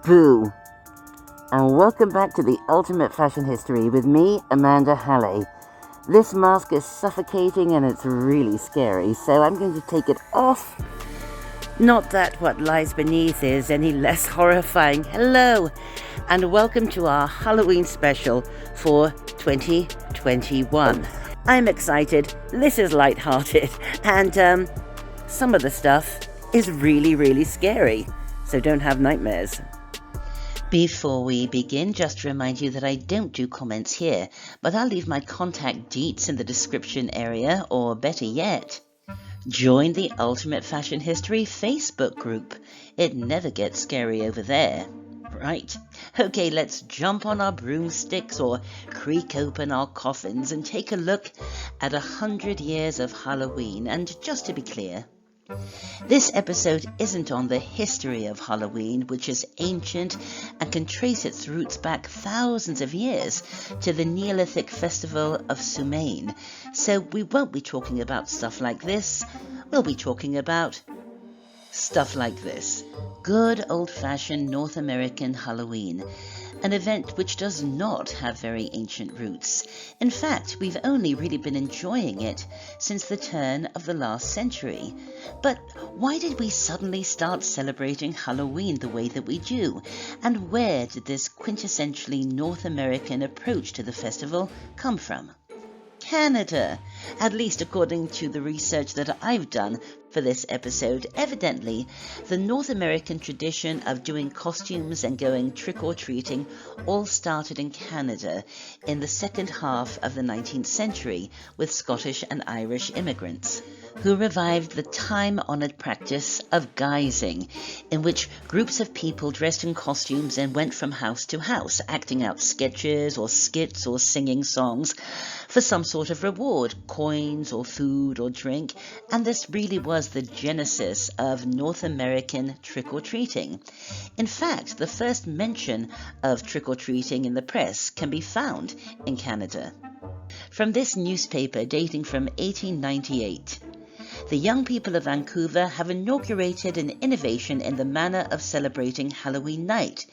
Boo! And welcome back to the Ultimate Fashion History with me, Amanda Hallay. This mask is suffocating and it's really scary, so I'm going to take it off. Not that what lies beneath is any less horrifying. Hello, and welcome to our Halloween special for 2021. I'm excited, this is lighthearted, and some of the stuff is really scary, so don't have nightmares. Before we begin, just to remind you that I don't do comments here, but I'll leave my contact deets in the description area, or better yet, join the Ultimate Fashion History Facebook group. It never gets scary over there. Right, okay, let's jump on our broomsticks or creak open our coffins and take a look at 100 years of Halloween. And just to be clear, this episode isn't on the history of Halloween, which is ancient and can trace its roots back thousands of years to the Neolithic festival of Samhain. So we won't be talking about stuff like this, we'll be talking about stuff like this. Good old-fashioned North American Halloween, an event which does not have very ancient roots. In fact, we've only really been enjoying it since the turn of the last century. But why did we suddenly start celebrating Halloween the way that we do? And where did this quintessentially North American approach to the festival come from? Canada, at least according to the research that I've done for this episode. Evidently, the North American tradition of doing costumes and going trick-or-treating all started in Canada in the second half of the 19th century with Scottish and Irish immigrants, who revived the time-honored practice of guising, in which groups of people dressed in costumes and went from house to house, acting out sketches or skits or singing songs for some sort of reward, coins or food or drink, and this really was the genesis of North American trick-or-treating. In fact, the first mention of trick-or-treating in the press can be found in Canada. From this newspaper dating from 1898, the young people of Vancouver have inaugurated an innovation in the manner of celebrating Halloween night.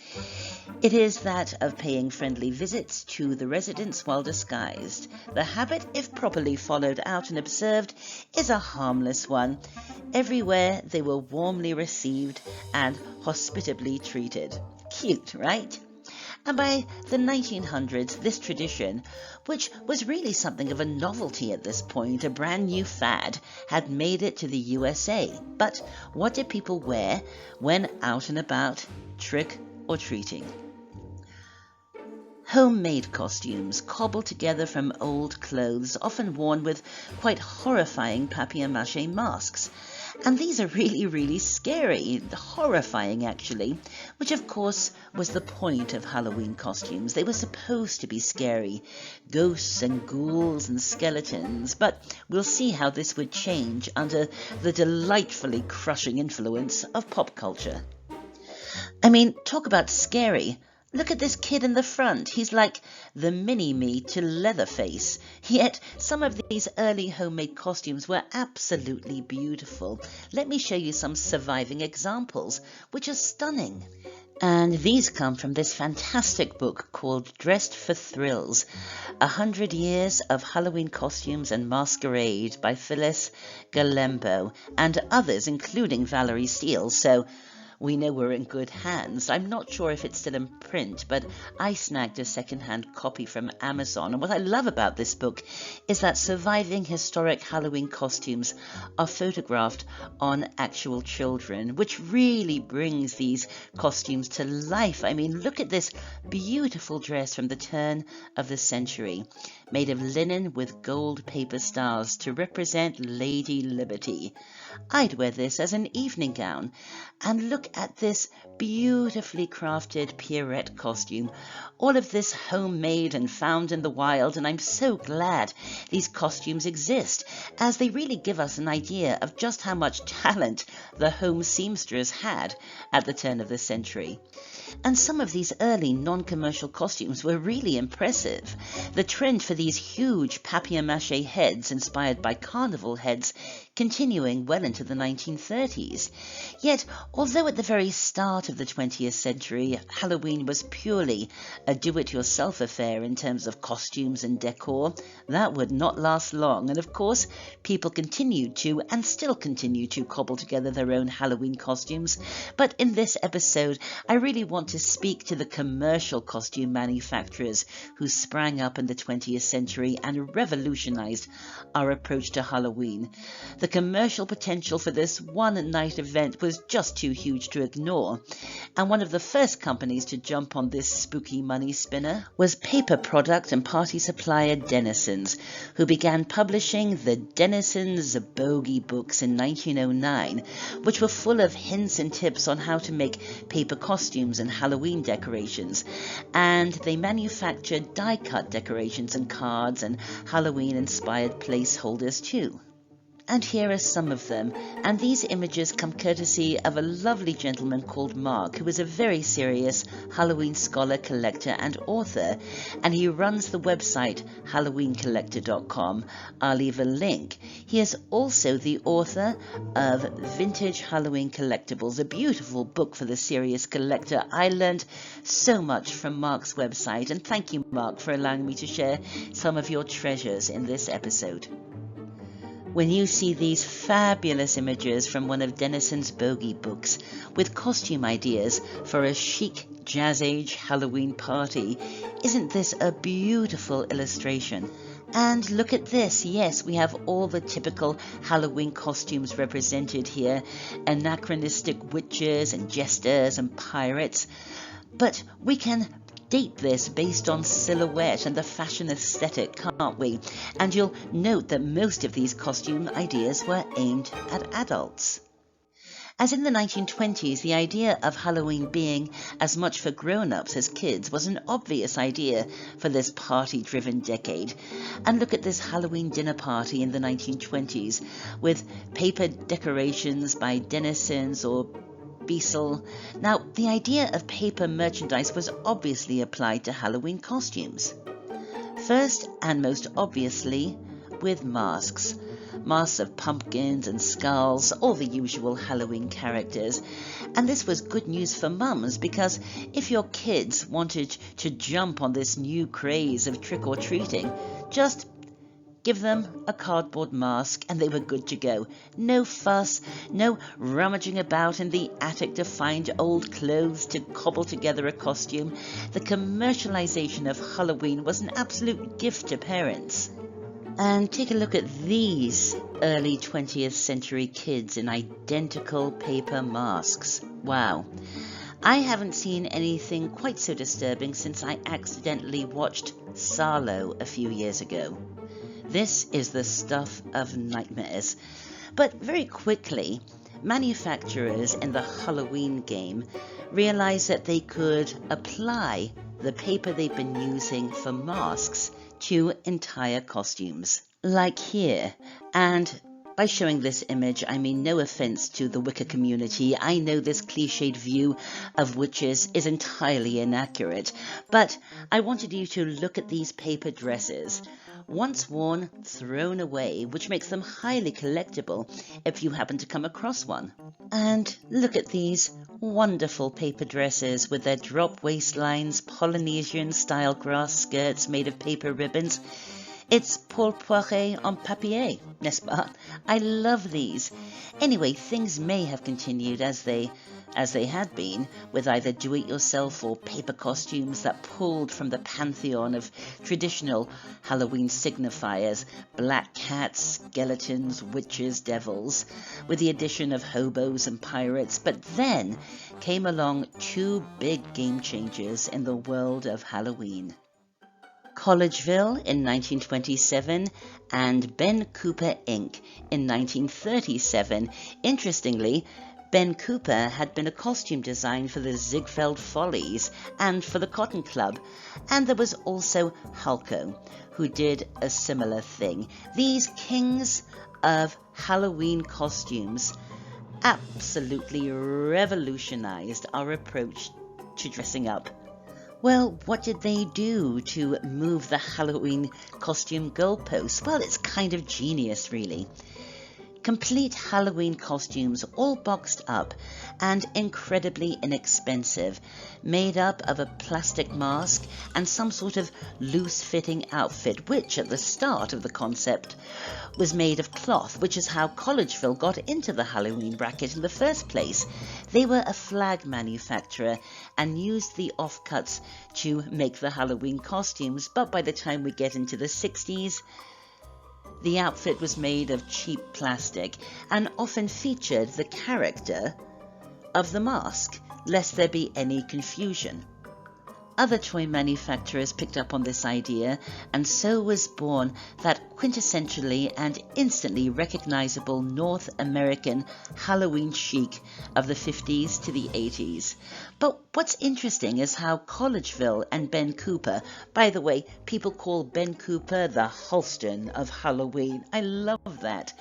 It is that of paying friendly visits to the residents while disguised. The habit, if properly followed out and observed, is a harmless one. Everywhere they were warmly received and hospitably treated. Cute, right? And by the 1900s, this tradition, which was really something of a novelty at this point, a brand new fad, had made it to the USA. But what did people wear when out and about trick-or-treating? Homemade costumes, cobbled together from old clothes, often worn with quite horrifying papier-mâché masks. And these are really scary, horrifying actually, which of course was the point of Halloween costumes. They were supposed to be scary, ghosts and ghouls and skeletons, but we'll see how this would change under the delightfully crushing influence of pop culture. I mean, talk about scary. Look at this kid in the front. He's like the mini-me to Leatherface. Yet some of these early homemade costumes were absolutely beautiful. Let me show you some surviving examples, which are stunning. And these come from this fantastic book called Dressed for Thrills, 100 Years of Halloween Costumes and Masquerade by Phyllis Galembo and others, including Valerie Steele. So we know we're in good hands. I'm not sure if it's still in print, but I snagged a second-hand copy from Amazon. And what I love about this book is that surviving historic Halloween costumes are photographed on actual children, which really brings these costumes to life. I mean, look at this beautiful dress from the turn of the century, made of linen with gold paper stars to represent Lady Liberty. I'd wear this as an evening gown. And look at this beautifully crafted Pierrette costume. All of this homemade and found in the wild, and I'm so glad these costumes exist, as they really give us an idea of just how much talent the home seamstress had at the turn of the century. And some of these early non-commercial costumes were really impressive. The trend for these huge papier-mâché heads inspired by carnival heads continuing well into the 1930s. Yet, although at the very start of the 20th century, Halloween was purely a do-it-yourself affair in terms of costumes and decor, that would not last long, and of course, people continued to, and still continue to, cobble together their own Halloween costumes. But in this episode, I really want to speak to the commercial costume manufacturers who sprang up in the 20th century and revolutionized our approach to Halloween. The commercial potential for this one-night event was just too huge to ignore, and one of the first companies to jump on this spooky money spinner was paper product and party supplier Denison's, who began publishing the Denison's Bogey books in 1909, which were full of hints and tips on how to make paper costumes and Halloween decorations, and they manufactured die-cut decorations and cards and Halloween-inspired placeholders too. And here are some of them, and these images come courtesy of a lovely gentleman called Mark, who is a very serious Halloween scholar, collector and author, and he runs the website halloweencollector.com. I'll leave a link. He is also the author of Vintage Halloween Collectibles, a beautiful book for the serious collector. I learned so much from Mark's website, and thank you, Mark, for allowing me to share some of your treasures in this episode. When you see these fabulous images from one of Denison's Bogey books with costume ideas for a chic Jazz Age Halloween party, isn't this a beautiful illustration? And look at this, yes, we have all the typical Halloween costumes represented here, anachronistic witches and jesters and pirates, but we can date this based on silhouette and the fashion aesthetic, can't we? And you'll note that most of these costume ideas were aimed at adults. As in the 1920s, the idea of Halloween being as much for grown-ups as kids was an obvious idea for this party-driven decade. And look at this Halloween dinner party in the 1920s with paper decorations by Denison's or Beasel. Now, the idea of paper merchandise was obviously applied to Halloween costumes. First and most obviously with masks. Masks of pumpkins and skulls, all the usual Halloween characters. And this was good news for mums, because if your kids wanted to jump on this new craze of trick-or-treating, just give them a cardboard mask and they were good to go. No fuss, no rummaging about in the attic to find old clothes to cobble together a costume. The commercialization of Halloween was an absolute gift to parents. And take a look at these early 20th century kids in identical paper masks. Wow. I haven't seen anything quite so disturbing since I accidentally watched Sarlo a few years ago. This is the stuff of nightmares. But very quickly, manufacturers in the Halloween game realized that they could apply the paper they've been using for masks to entire costumes, like here. And by showing this image, I mean no offense to the Wicca community. I know this cliched view of witches is entirely inaccurate, but I wanted you to look at these paper dresses. Once worn, thrown away, which makes them highly collectible if you happen to come across one. And look at these wonderful paper dresses with their drop waistlines, Polynesian-style grass skirts made of paper ribbons. It's Paul Poiret en papier, n'est-ce pas? I love these. Anyway, things may have continued as they had been, with either do-it-yourself or paper costumes that pulled from the pantheon of traditional Halloween signifiers, black cats, skeletons, witches, devils, with the addition of hobos and pirates. But then came along two big game changers in the world of Halloween. Collegeville in 1927 and Ben Cooper Inc. in 1937. Interestingly, Ben Cooper had been a costume designer for the Ziegfeld Follies and for the Cotton Club, and there was also Hulko, who did a similar thing. These kings of Halloween costumes absolutely revolutionized our approach to dressing up. Well, what did they do to move the Halloween costume goalposts? Well, it's kind of genius, really. Complete Halloween costumes, all boxed up and incredibly inexpensive, made up of a plastic mask and some sort of loose-fitting outfit, which at the start of the concept was made of cloth, which is how Collegeville got into the Halloween bracket in the first place. They were a flag manufacturer and used the offcuts to make the Halloween costumes, but by the time we get into the 60s, the outfit was made of cheap plastic and often featured the character of the mask, lest there be any confusion. Other toy manufacturers picked up on this idea, and so was born that quintessentially and instantly recognizable North American Halloween chic of the 50s to the 80s. But what's interesting is how Collegeville and Ben Cooper, by the way, people call Ben Cooper the Halston of Halloween. I love that.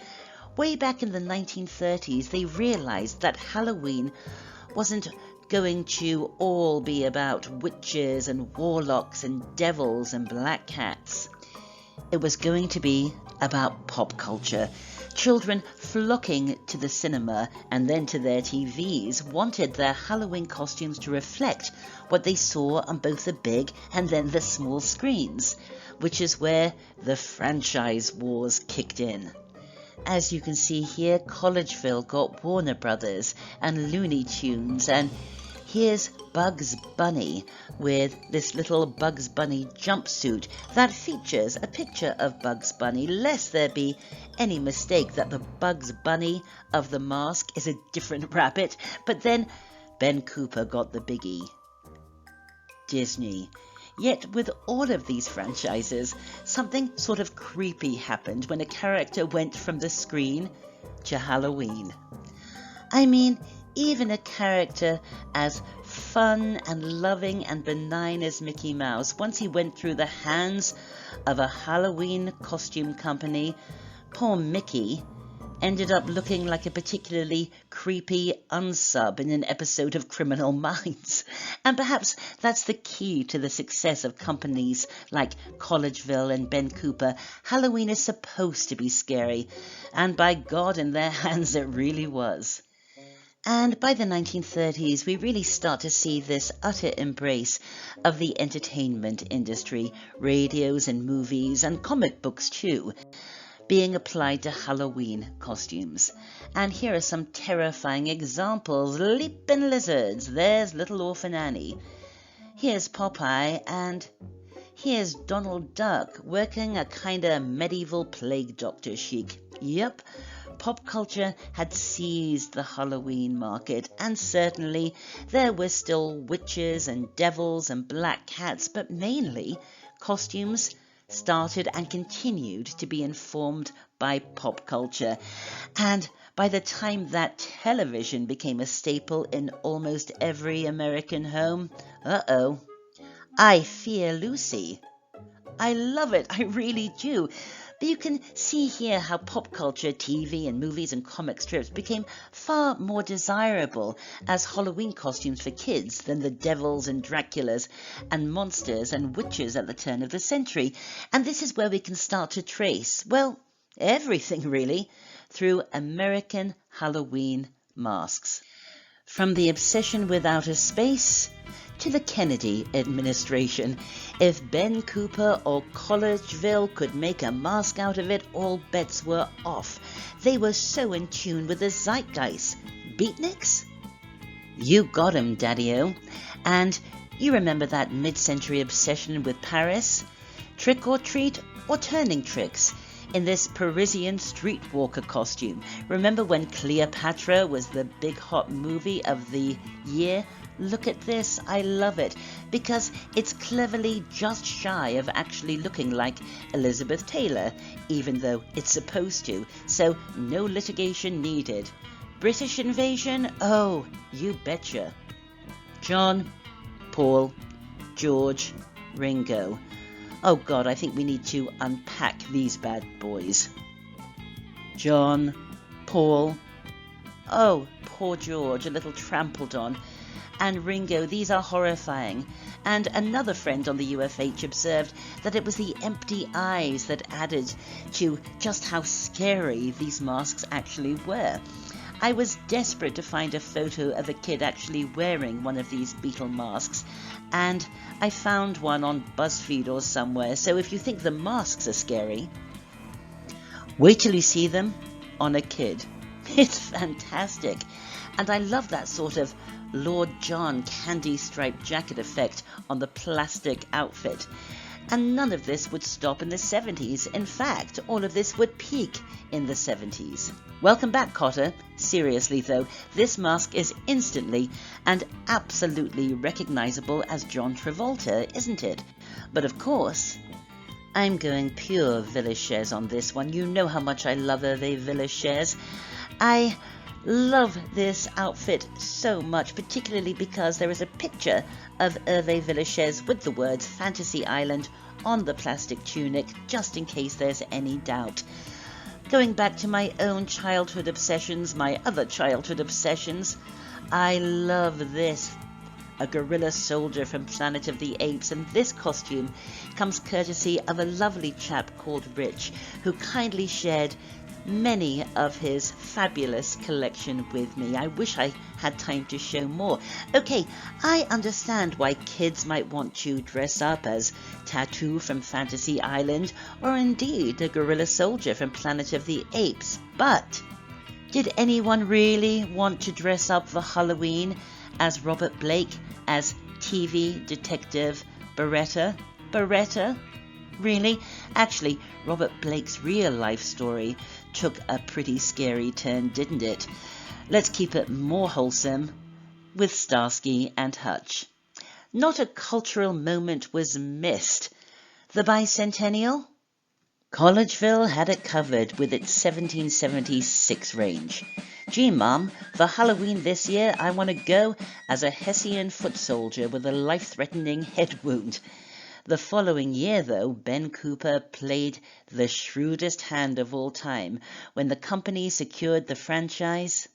Way back in the 1930s, they realized that Halloween wasn't going to all be about witches and warlocks and devils and black cats. It was going to be about pop culture. Children flocking to the cinema and then to their TVs wanted their Halloween costumes to reflect what they saw on both the big and then the small screens, which is where the franchise wars kicked in. As you can see here, Collegeville got Warner Brothers and Looney Tunes, and here's Bugs Bunny with this little Bugs Bunny jumpsuit that features a picture of Bugs Bunny, lest there be any mistake that the Bugs Bunny of the mask is a different rabbit. But then Ben Cooper got the biggie: Disney. Yet with all of these franchises, something sort of creepy happened when a character went from the screen to Halloween. I mean, even a character as fun and loving and benign as Mickey Mouse, once he went through the hands of a Halloween costume company, poor Mickey ended up looking like a particularly creepy unsub in an episode of Criminal Minds. And perhaps that's the key to the success of companies like Collegeville and Ben Cooper. Halloween is supposed to be scary, and by God, in their hands it really was. And by the 1930s, we really start to see this utter embrace of the entertainment industry, radios and movies and comic books too, being applied to Halloween costumes. And here are some terrifying examples. Leaping lizards, there's Little Orphan Annie. Here's Popeye, and here's Donald Duck working a kinda medieval plague doctor chic. Yep, pop culture had seized the Halloween market, and certainly there were still witches and devils and black cats, but mainly costumes started and continued to be informed by pop culture. And by the time that television became a staple in almost every American home, I Fear Lucy. I love it, I really do. But you can see here how pop culture, TV and movies and comic strips became far more desirable as Halloween costumes for kids than the devils and Draculas and monsters and witches at the turn of the century. And this is where we can start to trace, well, everything really, through American Halloween masks. From the obsession with outer space to the Kennedy administration. If Ben Cooper or Collegeville could make a mask out of it, all bets were off. They were so in tune with the zeitgeist. Beatniks? You got 'em, Daddy-O. And you remember that mid-century obsession with Paris? Trick or treat or turning tricks in this Parisian streetwalker costume. Remember when Cleopatra was the big hot movie of the year? Look at this, I love it, because it's cleverly just shy of actually looking like Elizabeth Taylor, even though it's supposed to, so no litigation needed. British invasion? Oh, you betcha. John, Paul, George, Ringo. Oh God, I think we need to unpack these bad boys. John, Paul, oh, poor George, a little trampled on. And Ringo, these are horrifying. And another friend on the UFH observed that it was the empty eyes that added to just how scary these masks actually were. I was desperate to find a photo of a kid actually wearing one of these beetle masks, and I found one on BuzzFeed or somewhere. So if you think the masks are scary, wait till you see them on a kid. It's fantastic. And I love that sort of Lord John candy striped jacket effect on the plastic outfit. And none of this would stop in the 70s. In fact, all of this would peak in the 70s. Welcome back, Cotter. Seriously though, this mask is instantly and absolutely recognizable as John Travolta, isn't it? But of course, I'm going pure Villechaize on this one. You know how much I love Hervé Villechaize. I love this outfit so much, particularly because there is a picture of Hervé Villechaize with the words Fantasy Island on the plastic tunic, just in case there's any doubt. Going back to my own childhood obsessions, my other childhood obsessions, I love this. A gorilla soldier from Planet of the Apes, and this costume comes courtesy of a lovely chap called Rich, who kindly shared many of his fabulous collection with me. I wish I had time to show more. Okay, I understand why kids might want to dress up as Tattoo from Fantasy Island, or indeed a gorilla soldier from Planet of the Apes, but did anyone really want to dress up for Halloween as Robert Blake, as TV detective Beretta? Beretta? Really? Actually, Robert Blake's real life story took a pretty scary turn, didn't it? Let's keep it more wholesome with Starsky and Hutch. Not a cultural moment was missed. The bicentennial? Collegeville had it covered with its 1776 range. Gee, Mom, for Halloween this year, I want to go as a Hessian foot soldier with a life-threatening head wound. The following year, though, Ben Cooper played the shrewdest hand of all time when the company secured the franchise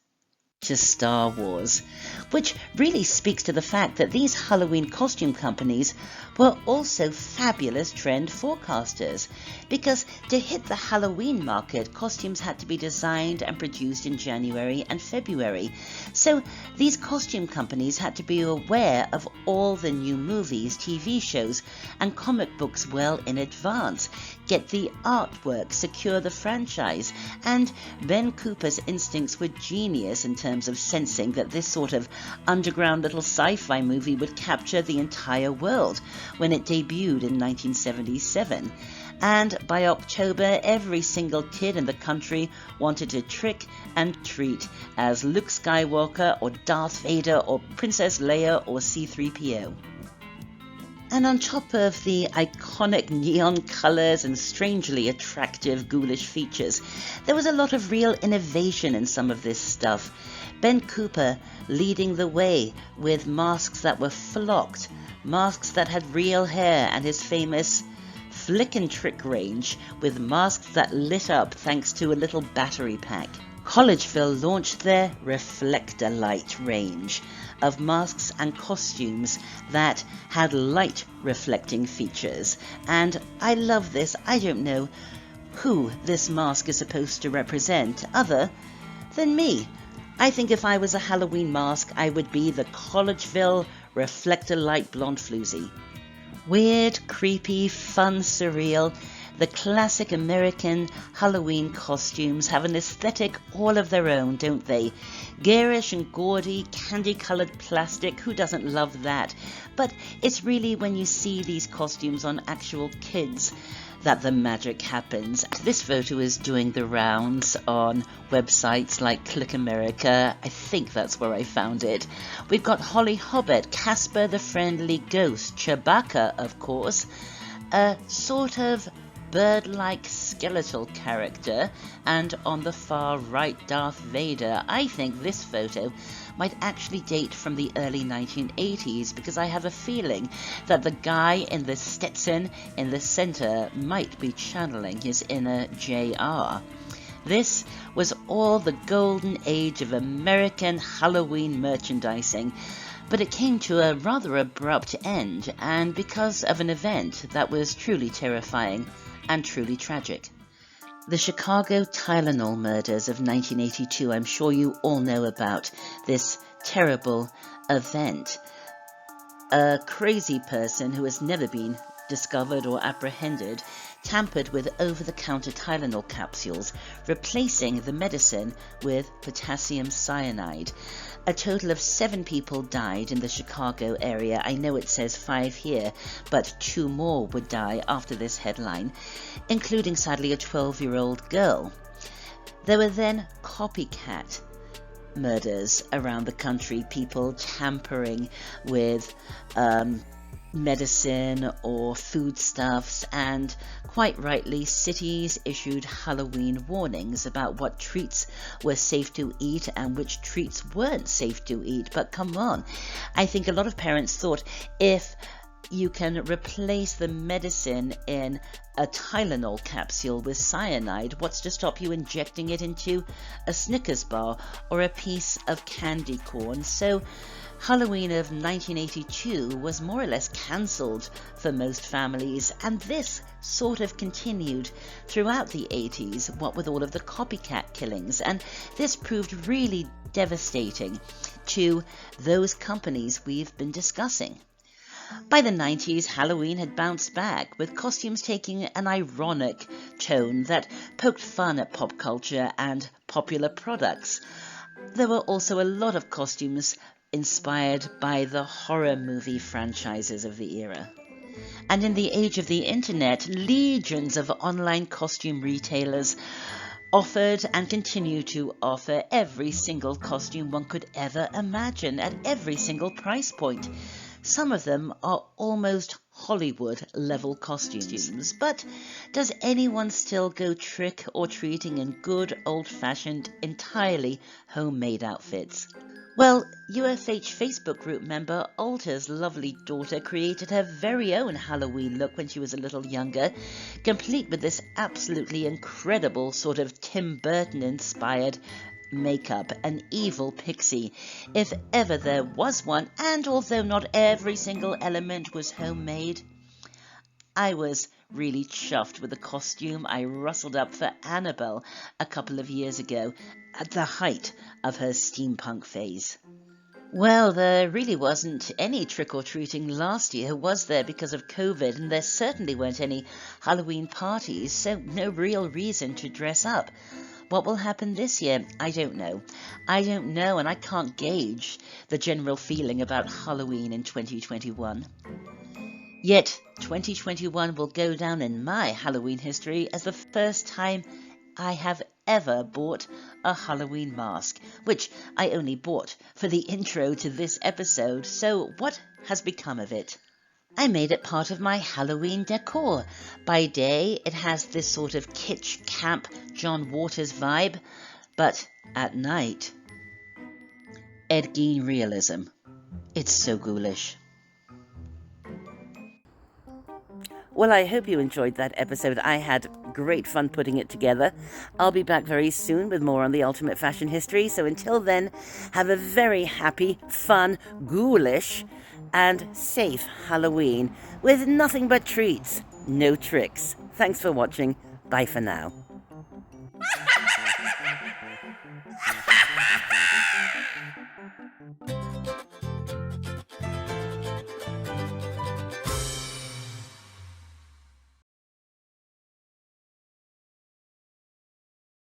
to Star Wars, which really speaks to the fact that these Halloween costume companies were also fabulous trend forecasters, because to hit the Halloween market, costumes had to be designed and produced in January and February. So these costume companies had to be aware of all the new movies, TV shows, and comic books well in advance, get the artwork, secure the franchise, and Ben Cooper's instincts were genius in terms of sensing that this sort of underground little sci-fi movie would capture the entire world when it debuted in 1977. And by October, every single kid in the country wanted to trick and treat as Luke Skywalker or Darth Vader or Princess Leia or C-3PO. And on top of the iconic neon colours and strangely attractive ghoulish features, there was a lot of real innovation in some of this stuff. Ben Cooper leading the way with masks that were flocked, masks that had real hair, and his famous flick and trick range with masks that lit up thanks to a little battery pack. Collegeville launched their Reflector Light range of masks and costumes that had light reflecting features. And I love this. I don't know who this mask is supposed to represent other than me. I think if I was a Halloween mask, I would be the Collegeville Reflector Light Blonde Floozy. Weird, creepy, fun, surreal. The classic American Halloween costumes have an aesthetic all of their own, don't they? Garish and gaudy, candy-coloured plastic, who doesn't love that? But it's really when you see these costumes on actual kids that the magic happens. This photo is doing the rounds on websites like Click America. I think that's where I found it. We've got Holly Hobbit, Casper the Friendly Ghost, Chewbacca, of course, a sort of bird-like skeletal character, and on the far right, Darth Vader. I think this photo might actually date from the early 1980s, because I have a feeling that the guy in the Stetson in the center might be channeling his inner JR. This was all the golden age of American Halloween merchandising. But it came to a rather abrupt end, and because of an event that was truly terrifying and truly tragic. The Chicago Tylenol murders of 1982, I'm sure you all know about this terrible event. A crazy person who has never been discovered or apprehended tampered with over-the-counter Tylenol capsules, replacing the medicine with potassium cyanide. A total of 7 people died in the Chicago area. I know it says 5 here, but 2 more would die after this headline, including sadly a 12-year-old girl. There were then copycat murders around the country, people tampering with medicine or foodstuffs, and quite rightly cities issued Halloween warnings about what treats were safe to eat and which treats weren't safe to eat. But come on, I think a lot of parents thought if you can replace the medicine in a Tylenol capsule with cyanide, what's to stop you injecting it into a Snickers bar or a piece of candy corn? So Halloween of 1982 was more or less cancelled for most families, and this sort of continued throughout the 80s, what with all of the copycat killings, and this proved really devastating to those companies we've been discussing. By the 90s, Halloween had bounced back, with costumes taking an ironic tone that poked fun at pop culture and popular products. There were also a lot of costumes inspired by the horror movie franchises of the era. And in the age of the internet, legions of online costume retailers offered and continue to offer every single costume one could ever imagine at every single price point. Some of them are almost Hollywood-level costumes, but does anyone still go trick-or-treating in good old-fashioned, entirely homemade outfits? Well, UFH Facebook group member Alta's lovely daughter created her very own Halloween look when she was a little younger, complete with this absolutely incredible sort of Tim Burton-inspired makeup, an evil pixie, if ever there was one, and although not every single element was homemade, I was really chuffed with the costume I rustled up for Annabelle a couple of years ago, at the height of her steampunk phase. Well, there really wasn't any trick-or-treating last year, was there, because of COVID, and there certainly weren't any Halloween parties, so no real reason to dress up. What will happen this year? I don't know. And I can't gauge the general feeling about Halloween in 2021. Yet, 2021 will go down in my Halloween history as the first time I have ever bought a Halloween mask, which I only bought for the intro to this episode, so what has become of it? I made it part of my Halloween decor. By day, it has this sort of kitsch camp John Waters vibe, but at night, Ed Gein realism. It's so ghoulish. Well, I hope you enjoyed that episode. I had great fun putting it together. I'll be back very soon with more on the ultimate fashion history. So until then, have a very happy, fun, ghoulish, and safe Halloween with nothing but treats, no tricks. Thanks for watching. Bye for now.